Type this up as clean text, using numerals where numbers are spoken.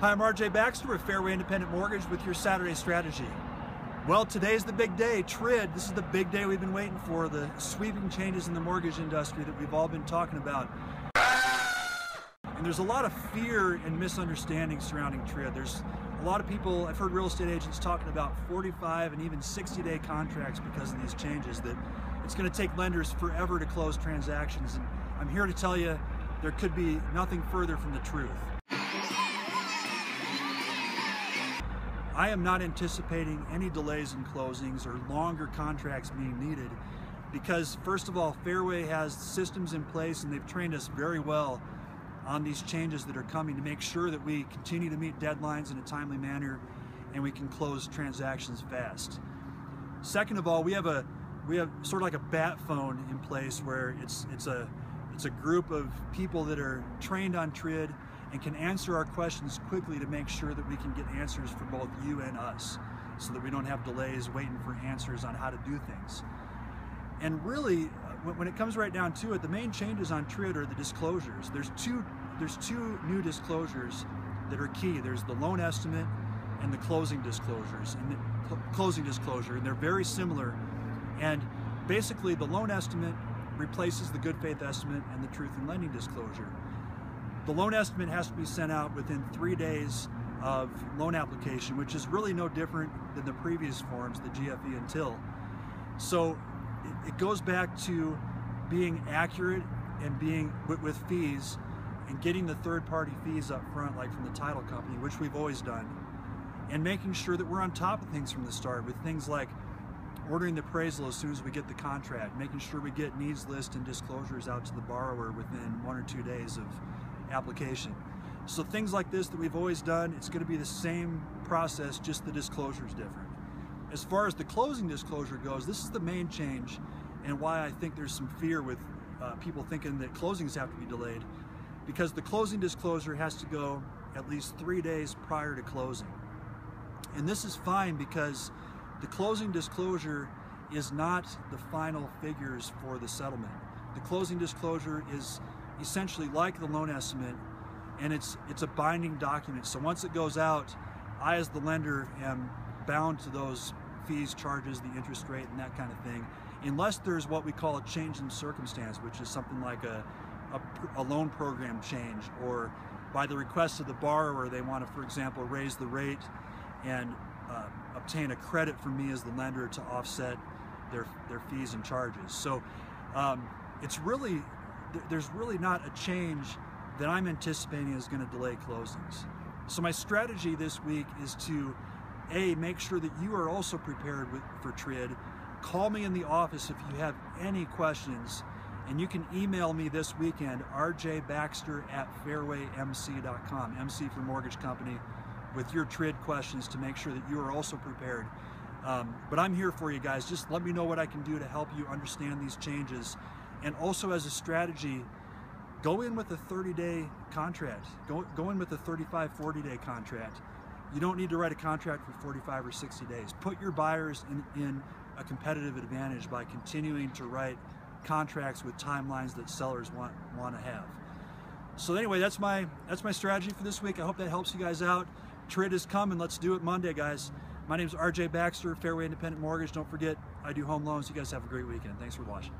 Hi, I'm RJ Baxter with Fairway Independent Mortgage with your Saturday strategy. Well, today's the big day, TRID. This is the big day we've been waiting for, the sweeping changes in the mortgage industry that we've all been talking about. And there's a lot of fear and misunderstanding surrounding TRID. There's a lot of people, I've heard real estate agents talking about 45 and even 60-day contracts because of these changes, that it's going to take lenders forever to close transactions. And I'm here to tell you there could be nothing further from the truth. I am not anticipating any delays in closings or longer contracts being needed because, first of all, Fairway has systems in place and they've trained us very well on these changes that are coming to make sure that we continue to meet deadlines in a timely manner and we can close transactions fast. Second of all, we have sort of like a bat phone in place where it's a group of people that are trained on TRID and can answer our questions quickly to make sure that we can get answers for both you and us so that we don't have delays waiting for answers on how to do things. And really, when it comes right down to it, the main changes on TRID are the disclosures. There's two new disclosures that are key. There's the loan estimate and the closing disclosures, and they're very similar. And basically, the loan estimate replaces the good faith estimate and the truth in lending disclosure. The loan estimate has to be sent out within 3 days of loan application, which is really no different than the previous forms, the GFE and TIL. So it goes back to being accurate and being with fees and getting the third-party fees up front, like from the title company, which we've always done, and making sure that we're on top of things from the start with things like ordering the appraisal as soon as we get the contract, making sure we get needs list and disclosures out to the borrower within 1 or 2 days of application. So things like this that we've always done, it's going to be the same process, just the disclosure is different. As far as the closing disclosure goes, this is the main change and why I think there's some fear with people thinking that closings have to be delayed, because the closing disclosure has to go at least 3 days prior to closing. And this is fine because the closing disclosure is not the final figures for the settlement. The closing disclosure is essentially like the loan estimate, and it's a binding document. So once it goes out, I as the lender am bound to those fees, charges, the interest rate, and that kind of thing, unless there's what we call a change in circumstance, which is something like a loan program change, or by the request of the borrower, they want to, for example, raise the rate and obtain a credit from me as the lender to offset their fees and charges. So there's really not a change that I'm anticipating is going to delay closings. So my strategy this week is to make sure that you are also prepared for TRID. Call me in the office if you have any questions, and you can email me this weekend, rjbaxter@fairwaymc.com, MC for mortgage company, with your TRID questions to make sure that you are also prepared. But I'm here for you guys. Just let me know what I can do to help you understand these changes. And also, as a strategy, go in with a 30-day contract. Go in with a 35, 40-day contract. You don't need to write a contract for 45 or 60 days. Put your buyers in a competitive advantage by continuing to write contracts with timelines that sellers want to have. So anyway, that's my strategy for this week. I hope that helps you guys out. TRID is coming. Let's do it Monday, guys. My name is RJ Baxter, Fairway Independent Mortgage. Don't forget, I do home loans. You guys have a great weekend. Thanks for watching.